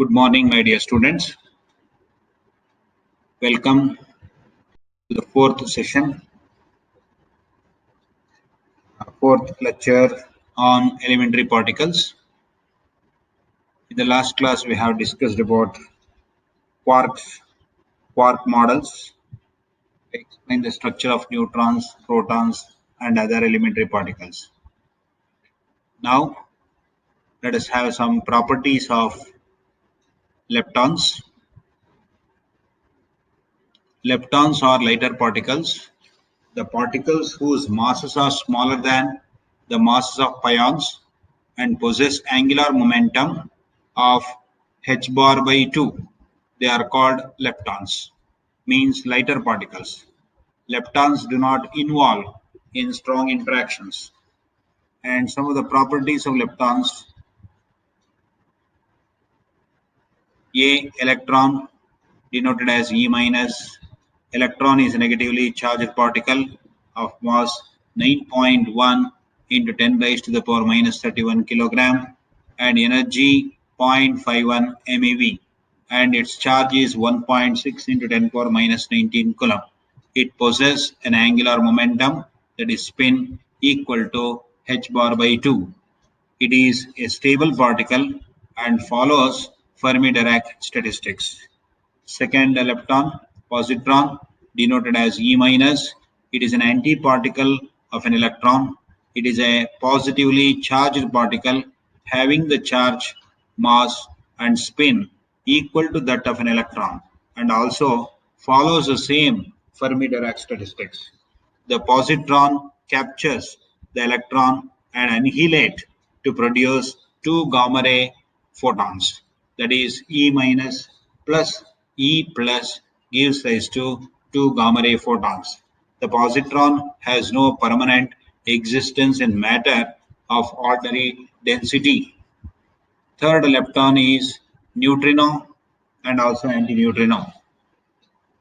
Good morning, my dear students. Welcome to the fourth session, fourth lecture on elementary particles. In the last class, we have discussed about quarks, quark models, explain the structure of neutrons, protons, and other elementary particles. Now, let us have some properties of leptons. Leptons are lighter particles. The particles whose masses are smaller than the masses of pions and possess angular momentum of h bar by 2. They are called leptons, means lighter particles. Leptons do not involve in strong interactions. And some of the properties of leptons: A, electron, denoted as E minus. Electron is a negatively charged particle of mass 9.1 into 10 raised to the power minus 31 kilogram and energy 0.51 MeV, and its charge is 1.6 into 10 power minus 19 coulomb. It possesses an angular momentum, that is spin, equal to h bar by 2. It is a stable particle and follows Fermi-Dirac statistics. Second lepton, positron, denoted as E minus. It is an antiparticle of an electron. It is a positively charged particle having the charge, mass, and spin equal to that of an electron, and also follows the same Fermi-Dirac statistics. The positron captures the electron and annihilate to produce two gamma ray photons, that is E minus plus E plus gives rise to two gamma ray photons. The positron has no permanent existence in matter of ordinary density. Third lepton is neutrino and also antineutrino.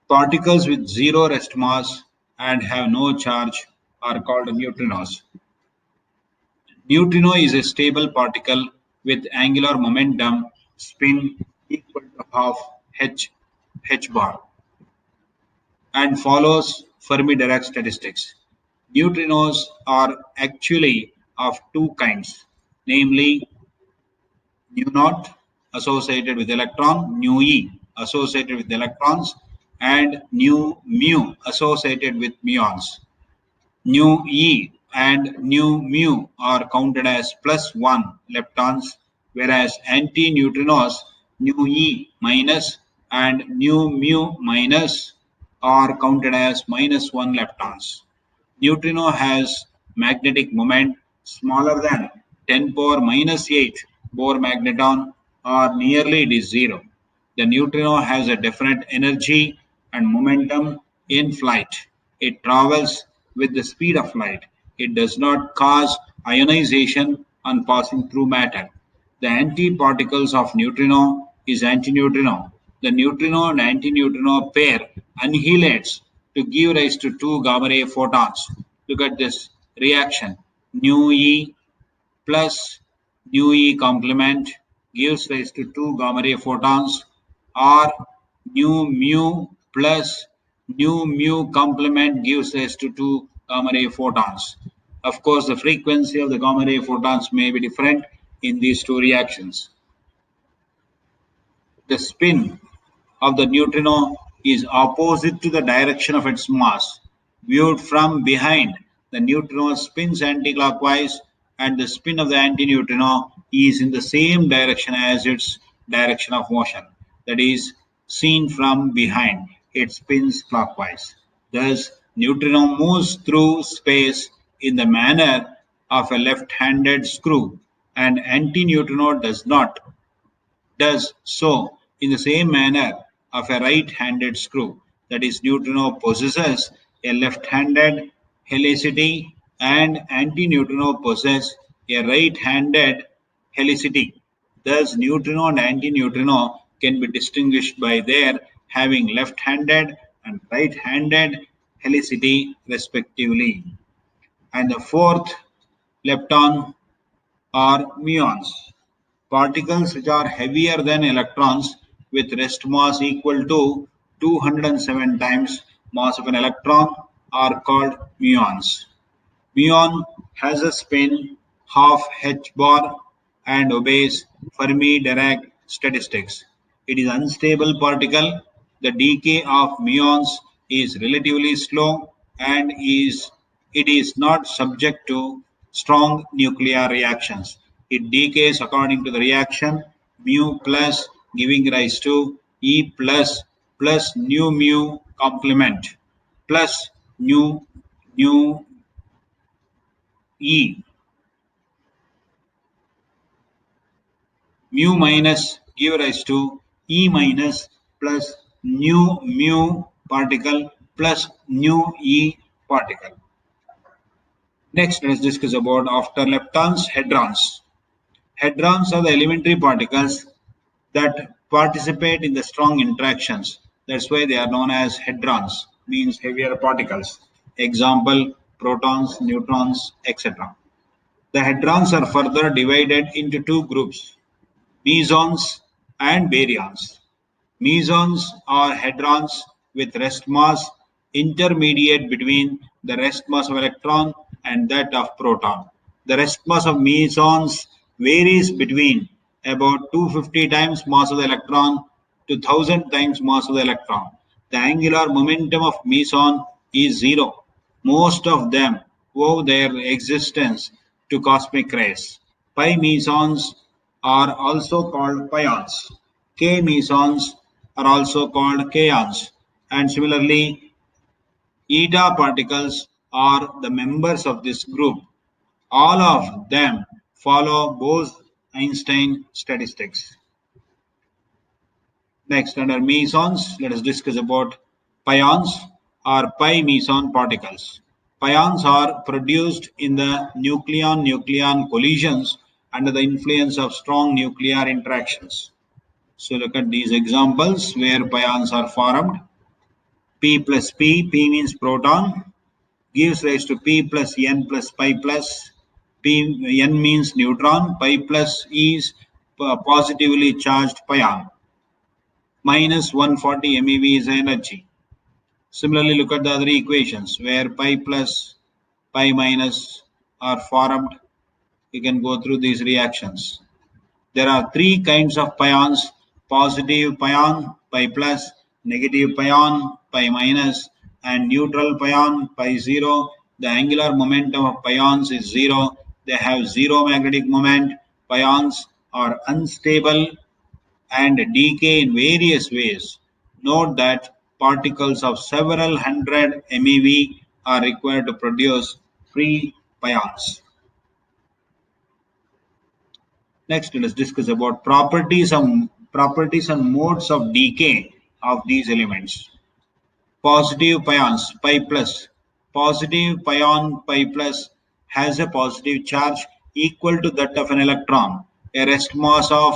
Particles with zero rest mass and have no charge are called neutrinos. Neutrino is a stable particle with angular momentum spin equal to half h bar and follows Fermi-Dirac statistics. Neutrinos are actually of two kinds, namely nu naught associated with electron, nu e associated with electrons, and nu mu associated with muons. Nu e and nu mu are counted as +1 leptons, whereas antineutrinos nu e minus and nu mu minus are counted as -1 leptons. Neutrino has magnetic moment smaller than 10 power minus 8 Bohr magneton, or nearly it is zero. The neutrino has a definite energy and momentum in flight. It travels with the speed of light. It does not cause ionization on passing through matter. The antiparticles of neutrino is antineutrino. The neutrino and antineutrino pair annihilates to give rise to two gamma ray photons. Look at this reaction. Nu e plus nu e complement gives rise to two gamma ray photons, or nu mu plus nu mu complement gives rise to two gamma ray photons. Of course, the frequency of the gamma ray photons may be different in these two reactions. The spin of the neutrino is opposite to the direction of its mass. Viewed from behind, the neutrino spins anticlockwise, and the spin of the antineutrino is in the same direction as its direction of motion. That is, seen from behind, it spins clockwise. Thus, neutrino moves through space in the manner of a left-handed screw, and antineutrino does so in the same manner of a right-handed screw. That is, neutrino possesses a left-handed helicity and antineutrino possess a right-handed helicity. Thus, neutrino and antineutrino can be distinguished by their having left-handed and right-handed helicity respectively. And the fourth lepton are muons. Particles which are heavier than electrons with rest mass equal to 207 times mass of an electron are called muons. Muon has a spin half h bar and obeys Fermi-Dirac statistics. It is an unstable particle. The decay of muons is relatively slow and it is not subject to strong nuclear reactions. It decays according to the reaction mu plus giving rise to E plus nu mu complement plus nu E mu minus give rise to E minus plus nu mu particle plus nu E particle. Next, let's discuss about after leptons, hadrons. Hadrons are the elementary particles that participate in the strong interactions. That's why they are known as hadrons, means heavier particles. Example, protons, neutrons, etc. The hadrons are further divided into two groups, mesons and baryons. Mesons are hadrons with rest mass intermediate between the rest mass of electron and that of proton. The rest mass of mesons varies between about 250 times mass of the electron to 1000 times mass of the electron. The angular momentum of meson is zero. Most of them owe their existence to cosmic rays. Pi mesons are also called pions. K mesons are also called kaons, and similarly, eta particles are the members of this group. All of them follow Bose-Einstein statistics. Next, under mesons, let us discuss about pions or pi meson particles. Pions are produced in the nucleon-nucleon collisions under the influence of strong nuclear interactions. So look at these examples where pions are formed. P plus P, P means proton, gives rise to P plus N plus pi plus. N means neutron, pi plus is positively charged pion. Minus 140 MeV is energy. Similarly, look at the other equations where pi plus, pi minus are formed. You can go through these reactions. There are three kinds of pions: positive pion, pi plus, negative pion, pi minus, and neutral pion, pi zero. The angular momentum of pions is zero. They have zero magnetic moment. Pions are unstable and decay in various ways. Note that particles of several hundred MeV are required to produce free pions. Next, let us discuss about properties and modes of decay of these elements. Positive pions, pi plus. Positive pion, pi plus, has a positive charge equal to that of an electron, a rest mass of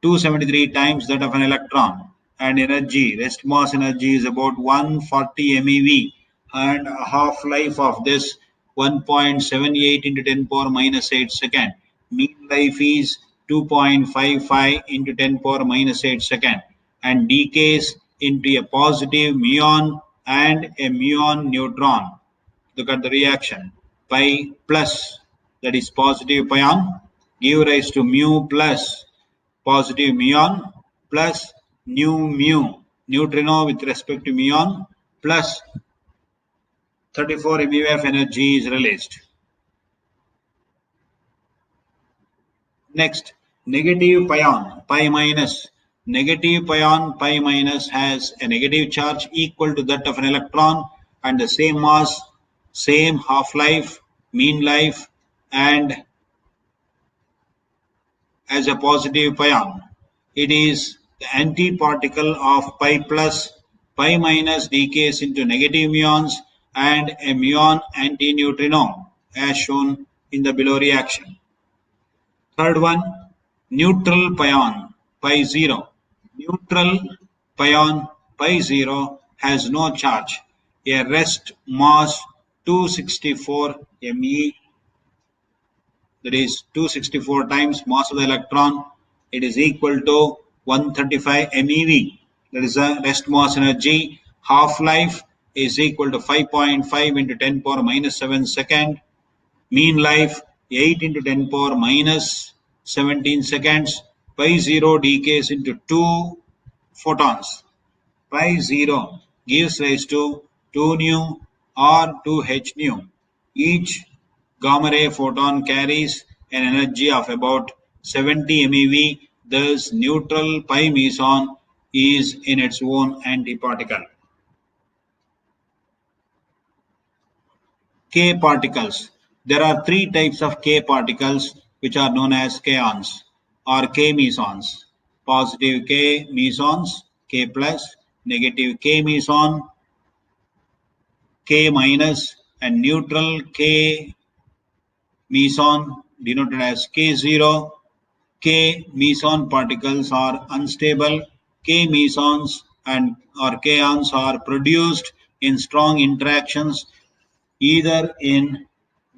273 times that of an electron, and energy, rest mass energy is about 140 MeV, and half-life of this 1.78 into 10 power minus 8 second. Mean life is 2.55 into 10 power minus 8 second, and decays into a positive muon and a muon neutron. Look at the reaction. Pi plus, that is positive pion, give rise to mu plus positive muon plus nu mu neutrino with respect to muon plus 34 MeV energy is released. Next, negative pion, pi minus. Negative pion, pi minus, has a negative charge equal to that of an electron and the same mass, same half-life, mean life, and as a positive pion. It is the antiparticle of pi plus. Pi minus decays into negative muons and a muon antineutrino as shown in the below reaction. Third one, neutral pion, pi zero. Neutral pion, pi zero, has no charge. A rest mass 264 MeV that is 264 times mass of the electron. It is equal to 135 MeV. That is the rest mass energy. Half-life is equal to 5.5 into 10 power minus 7 second. Mean life 8 into 10 power minus 17 seconds. Pi 0 decays into 2 photons. Pi 0 gives rise to 2 nu or 2 h nu. Each gamma ray photon carries an energy of about 70 MeV. Thus, neutral pi meson is in its own antiparticle. K particles. There are three types of K particles which are known as kaons or K mesons. Positive K mesons, K plus, negative K meson, K minus, and neutral K meson denoted as K0. K meson particles are unstable. K mesons and or kaons are produced in strong interactions either in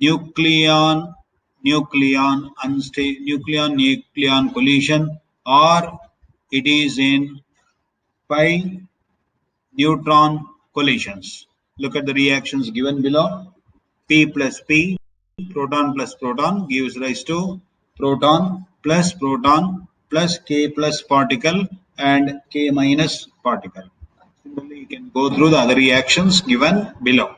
nucleon collision or it is in pi neutron collisions. Look at the reactions given below. P plus P, proton plus proton gives rise to proton plus K plus particle and K minus particle. Similarly, you can go through the other reactions given below.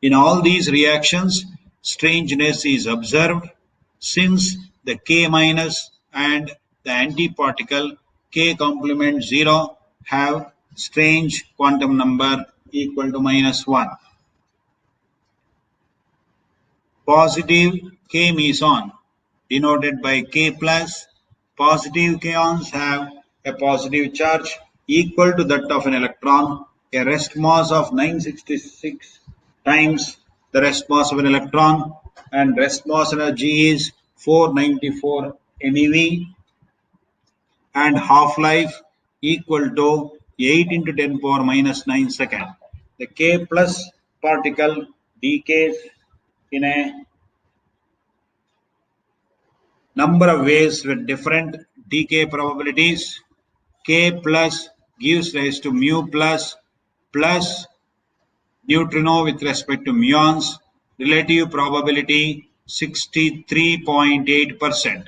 In all these reactions, strangeness is observed since the K minus and the antiparticle K complement 0 have strange quantum number equal to -1. Positive K meson denoted by K plus. Positive kaons have a positive charge equal to that of an electron, a rest mass of 966 times the rest mass of an electron, and rest mass energy is 494 MeV, and half-life equal to 8 into 10 power minus 9 second. The K plus particle decays in a number of ways with different decay probabilities. K plus gives rise to mu plus neutrino with respect to muons. Relative probability 63.8%.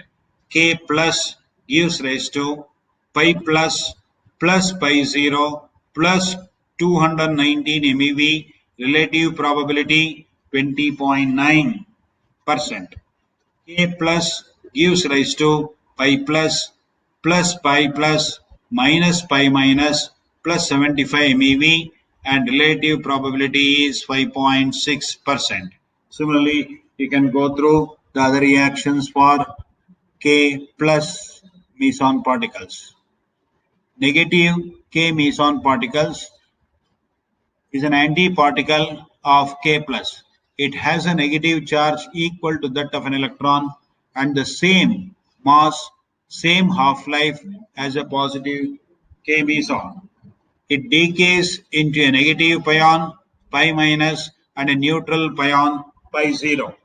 K plus gives rise to pi plus pi 0 plus 219 MeV. Relative probability 20.9%. K plus gives rise to pi plus pi plus pi minus plus 75 MeV and relative probability is 5.6%. Similarly, you can go through the other reactions for K plus meson particles. Negative K meson particles is an antiparticle of K plus. It has a negative charge equal to that of an electron and the same mass, same half-life as a positive K meson. It decays into a negative pion, pi minus, and a neutral pion, pi 0.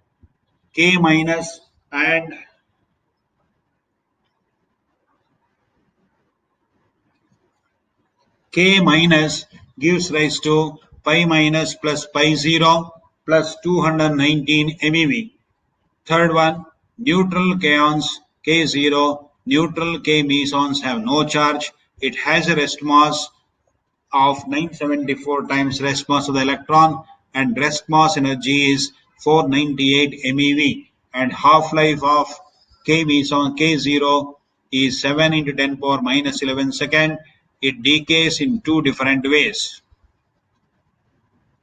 K minus and K minus gives rise to pi minus plus pi 0 plus 219 MeV. Third one, neutral kaons K0, neutral K mesons have no charge. It has a rest mass of 974 times rest mass of the electron and rest mass energy is 498 MeV and half-life of K meson K0 is 7 into 10 power minus 11 second. It decays in two different ways.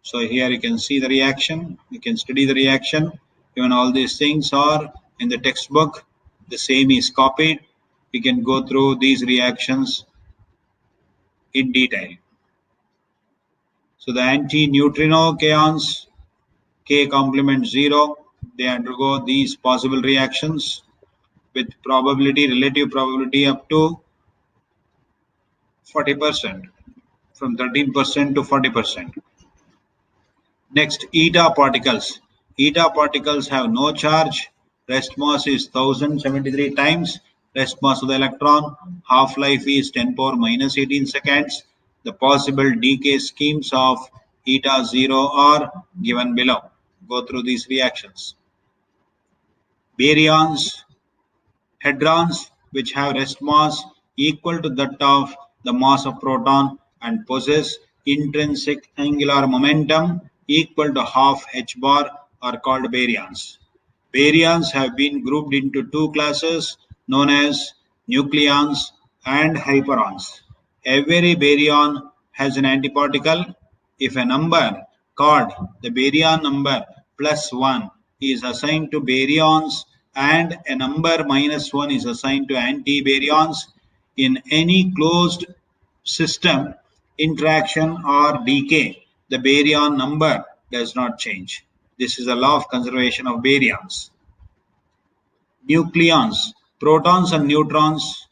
So here you can see the reaction, you can study the reaction. Even all these things are in the textbook, the same is copied. You can go through these reactions in detail. So the anti-neutrino kaons, K complement 0, they undergo these possible reactions with probability, relative probability up to 40%, from 13% to 40%. Next, eta particles. Eta particles have no charge Rest mass is 1073 times rest mass of the electron. Half-life is 10 power minus 18 seconds. The possible decay schemes of eta 0 are given below. Go through these reactions. Baryons, hadrons which have rest mass equal to that of the mass of proton and possess intrinsic angular momentum equal to half h bar are called baryons. Baryons have been grouped into two classes known as nucleons and hyperons. Every baryon has an antiparticle. If a number called the baryon number plus 1 is assigned to baryons and a number minus 1 is assigned to antibaryons, in any closed system interaction or decay, the baryon number does not change. This is the law of conservation of baryons. Nucleons, protons and neutrons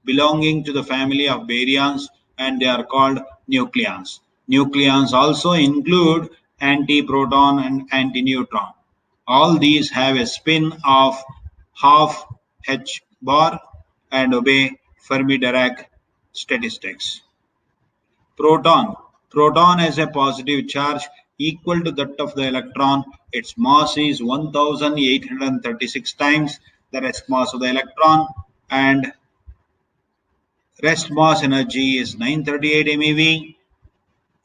belonging to the family of baryons, and they are called nucleons. Nucleons also include antiproton and antineutron. All these have a spin of half h bar and obey Fermi-Dirac statistics. Proton. Proton has a positive charge equal to that of the electron. Its mass is 1836 times the rest mass of the electron, and rest mass energy is 938 MeV.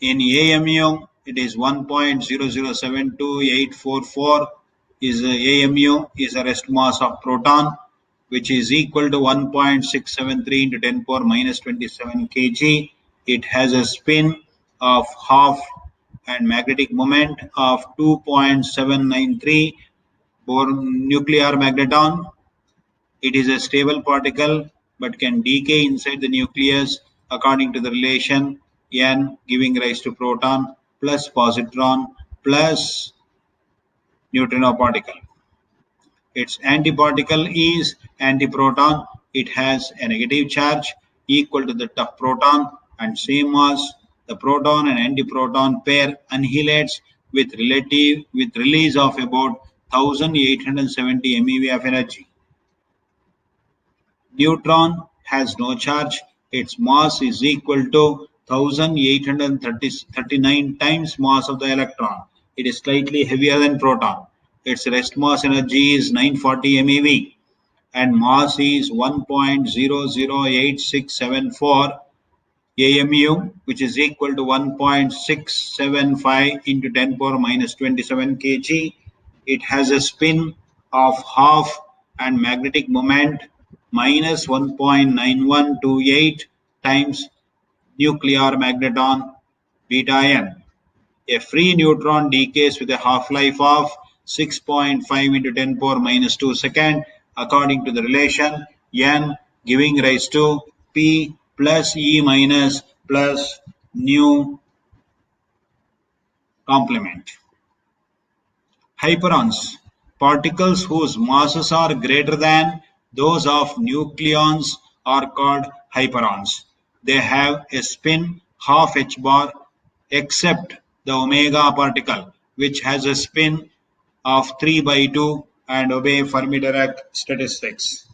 In AMU, it is 1.0072844 is AMU is a rest mass of proton, which is equal to 1.673 into 10 power minus 27 kg. It has a spin of half and magnetic moment of 2.793 Bohr nuclear magneton. It is a stable particle but can decay inside the nucleus according to the relation n, giving rise to proton plus positron plus neutrino particle. Its antiparticle is antiproton. It has a negative charge equal to that of proton and same as the proton and antiproton pair annihilates with release of about 1870 MeV of energy. Neutron has no charge. Its mass is equal to 1839 times mass of the electron. It is slightly heavier than proton. Its rest mass energy is 940 MeV and mass is 1.008674 AMU, which is equal to 1.675 into 10 power minus 27 kg. It has a spin of half and magnetic moment minus 1.9128 times nuclear magneton beta n. A free neutron decays with a half-life of 6.5 into 10 power minus 2 second according to the relation n, giving rise to P plus E minus plus nu complement. Hyperons, particles whose masses are greater than those of nucleons are called hyperons. They have a spin half h bar except the omega particle, which has a spin of 3 by 2 and obey Fermi-Dirac statistics.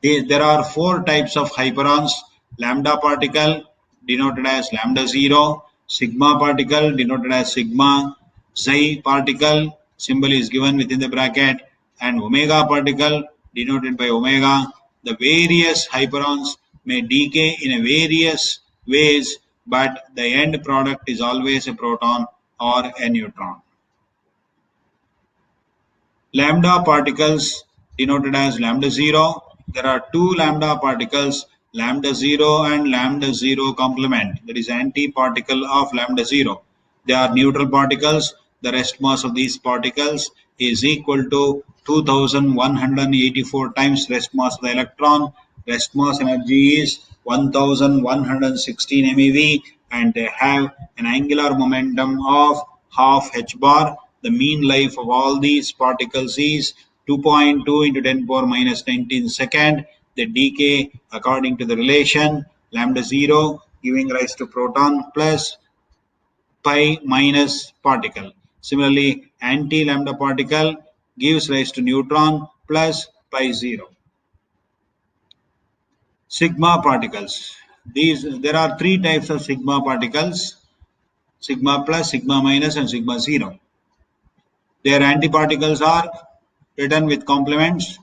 There are four types of hyperons: lambda particle denoted as lambda 0, sigma particle denoted as sigma, xi particle symbol is given within the bracket, and omega particle denoted by omega. The various hyperons may decay in various ways, but the end product is always a proton or a neutron. Lambda particles denoted as lambda 0. There are two lambda particles, lambda 0 and lambda 0 complement, that is antiparticle of lambda 0. They are neutral particles. The rest mass of these particles is equal to 2184 times rest mass of the electron. Rest mass energy is 1116 MeV and they have an angular momentum of half h bar. The mean life of all these particles is 2.2 into 10 power minus 19 second. They decay according to the relation lambda 0 giving rise to proton plus pi minus particle. Similarly, anti-lambda particle gives rise to neutron plus pi 0. Sigma particles. There are three types of sigma particles: sigma plus, sigma minus, and sigma 0. Their antiparticles are written with complements.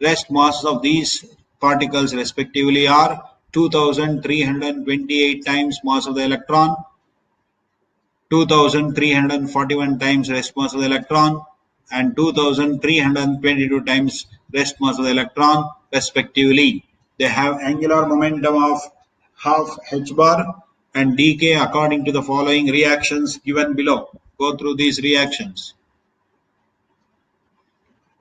Rest masses of these particles respectively are 2328 times mass of the electron, 2341 times rest mass of the electron, and 2322 times rest mass of the electron respectively. They have angular momentum of half h bar and decay according to the following reactions given below. Go through these reactions.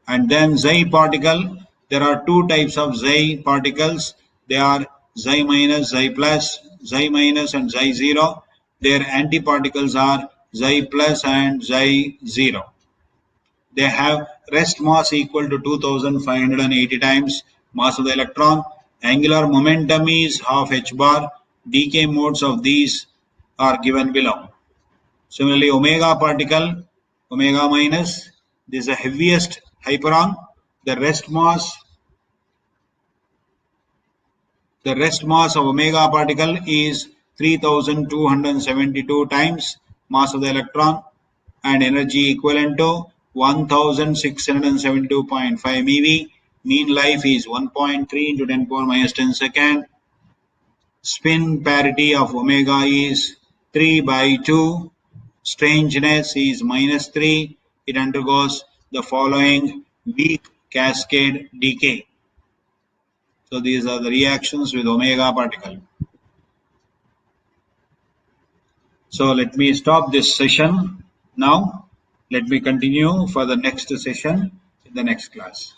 And then Xi particle, there are two types of Xi particles. They are Xi minus, Xi plus, Xi minus and Xi 0. Their antiparticles are Xi plus and Xi 0. They have rest mass equal to 2580 times mass of the electron. Angular momentum is half h bar. Decay modes of these are given below. Similarly, omega particle, omega minus, this is the heaviest hyperon. The rest mass of omega particle is 3272 times mass of the electron and energy equivalent to 1672.5 MeV. Mean life is 1.3 into 10 power minus 10 second. Spin parity of omega is 3 by 2. Strangeness is -3. It undergoes the following weak cascade decay. So these are the reactions with omega particle. So let me stop this session now. Let me continue for the next session in the next class.